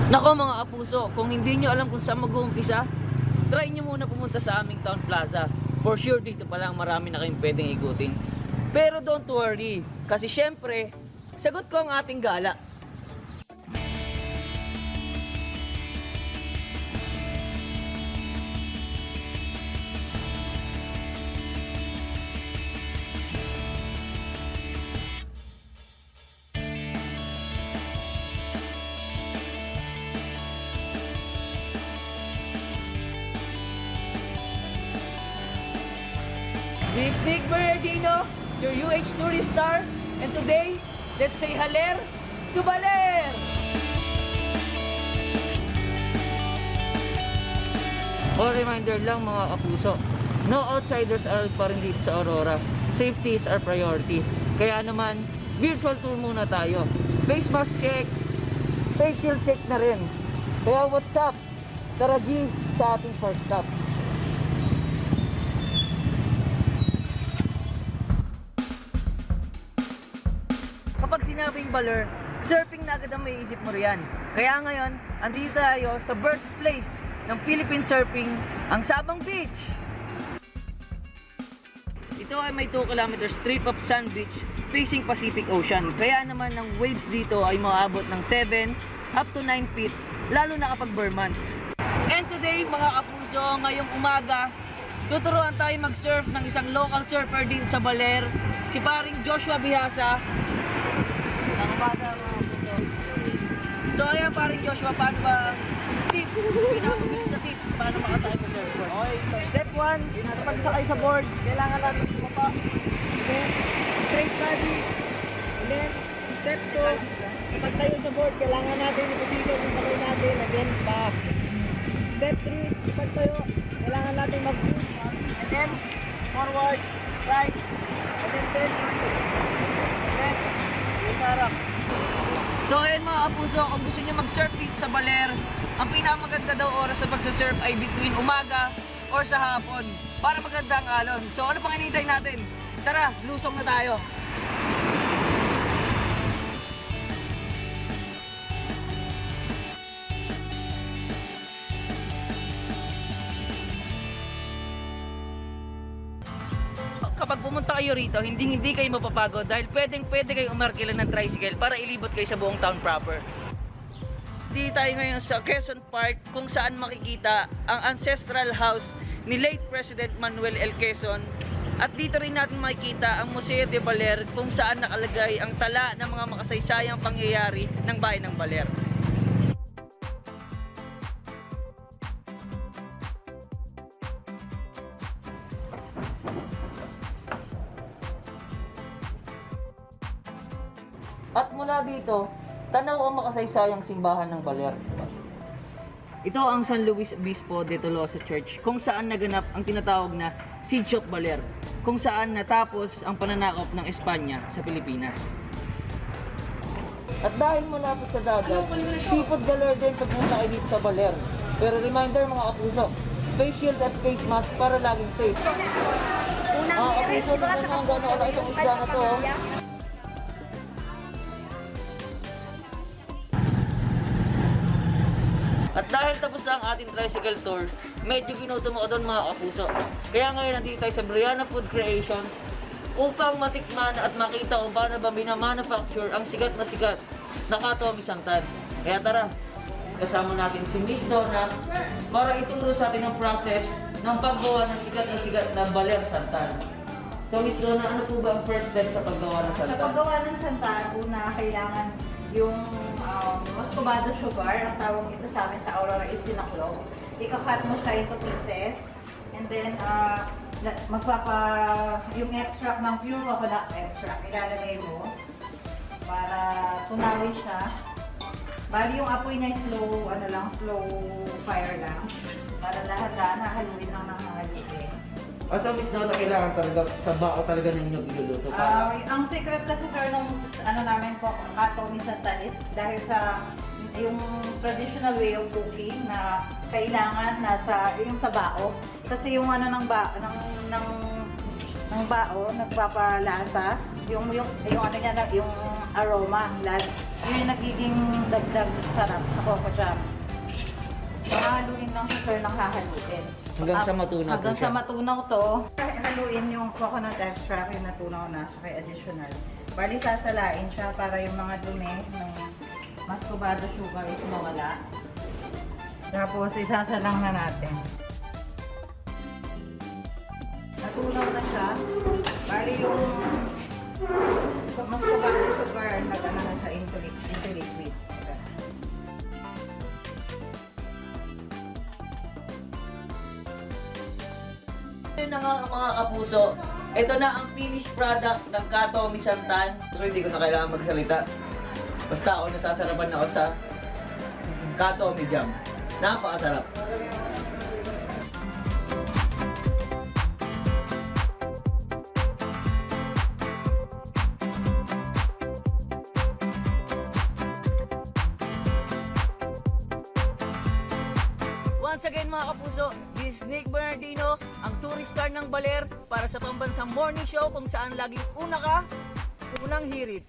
Nako mga kapuso, kung hindi nyo alam kung saan mag-uumpisa, try nyo muna pumunta sa aming Town Plaza. For sure dito pa lang marami na kayong pwedeng ikutin. Pero don't worry, kasi syempre, sagot ko ang ating gala. This is Nick Bernardino, your UH tourist star, and today, let's say haler to Baler! O reminder lang mga kapuso, no outsiders allowed pa rin dito sa Aurora. Safety is our priority. Kaya naman, virtual tour muna tayo. Face mask check, facial check na rin. Kaya what's up? Tara G sa ating first stop. Kapag sinabing Baler, surfing na agad ang maiisip mo riyan. Kaya ngayon, andito tayo sa birthplace ng Philippine surfing, ang Sabang Beach. Ito ay may 2 kilometers strip of sand beach facing Pacific Ocean. Kaya naman ang waves dito ay maabot ng 7 up to 9 feet, lalo na kapag bare months. And today mga kapuso, ngayong umaga, tuturuan tayo mag-surf ng isang local surfer din sa Baler, si paring Joshua Bihasa. Ang umaga mga kapuso. So ayan paring Joshua, paano ba tip? Pinaka-mix na tip, paano makasakay sa surfboard? Okay, step 1, kapag sakay sa board, kailangan natin sumapa. Then, straight body. And then, step 2, kapag tayo sa board, kailangan natin ipapito yung sakay natin. Again, back. Step 3, kapag tayo, kailangan natin mag-push. And then, forward, right. And then, bend. And then, yung harap. So ayun mga kapuso, kung gusto nyo mag-surf dito sa Baler, ang pinakamaganda daw oras sa pagsa-surf ay between umaga or sa hapon para maganda ang alon. So ano pang hinihintay natin? Tara, lusong na tayo! Kapag pumunta kayo rito, hindi kayo mapapagod dahil pwede kayo umarkila ng tricycle para ilibot kayo sa buong town proper. Dito tayo ngayon sa Quezon Park kung saan makikita ang ancestral house ni late President Manuel L. Quezon. At dito rin natin makikita ang Museo de Baler kung saan nakalagay ang tala ng mga makasaysayang pangyayari ng bayan ng Baler. At mula dito, tanaw ang makasaysayang simbahan ng Baler. Ito ang San Luis Obispo de Tolosa Church, kung saan naganap ang tinatawag na Siege of Baler, kung saan natapos ang pananakop ng Espanya sa Pilipinas. At dahil malapit sa dagat, seafood galore din pagpunta kayo dito sa Baler. Pero reminder mga kapuso, face shield at face mask para laging safe. Mga kapuso, tignan mo ang gano'n kalaki itong isda na to. At dahil tapos na ang ating tricycle tour, medyo ginutom ako doon mga kapuso. Kaya ngayon nandito tayo sa Brianna Food Creations upang matikman at makita kung paano ba minamanufacture ang sigat na Katomi Santan. Kaya tara, kasama natin si Miss Donna para ituro sa atin ang process ng paggawa ng sigat na Baler Santan. So Miss Donna, ano po ba ang first step sa paggawa ng santan? Sa paggawa ng santan, una kailangan yung muscovado sugar, ang tawag ito sa amin sa Aurora is sinaklog. Ika-cut mo siya into pieces, and then yung extract ng pure coconut extract, ilalagay mo para tunawin siya. Bali yung apoy niya slow fire lang, para lahat-lahat haluin lang ng haluin. So Miss Donna, kailangan talaga sa bao talaga ninyo iluluto para? Ang secret kasi sir nung namin po, Katomi Santan is dahil sa yung traditional way of cooking na kailangan nasa yung sa bao. Kasi yung ng bao nagpapalasa, yung ano niya yung aroma. Yun yung nagiging dagdag sarap sa coco jam. Haluin lang siya, sir, ng hahaluin. Hanggang sa matunaw po Hanggang siya. sa matunaw to, haluin yung coconut extract yung natunaw na sa kay additional. Bali, sasalain siya para yung mga dumi ng muscovado sugar is mawala. Tapos, isasalang na natin. Natunaw na siya. Bali, yung muscovado sugar, nag-ano na siya into liquid. Yun na nga mga kapuso, ito na ang finished product ng Kato Misantan. So hindi ko na kailangan magsalita. Basta ako nasasarapan ako sa Kato Jam. Napakasarap. Once again mga kapuso, this is Nick Bernardino, ang tourist star ng Baler para sa pambansang morning show kung saan laging una ka, unang hirit.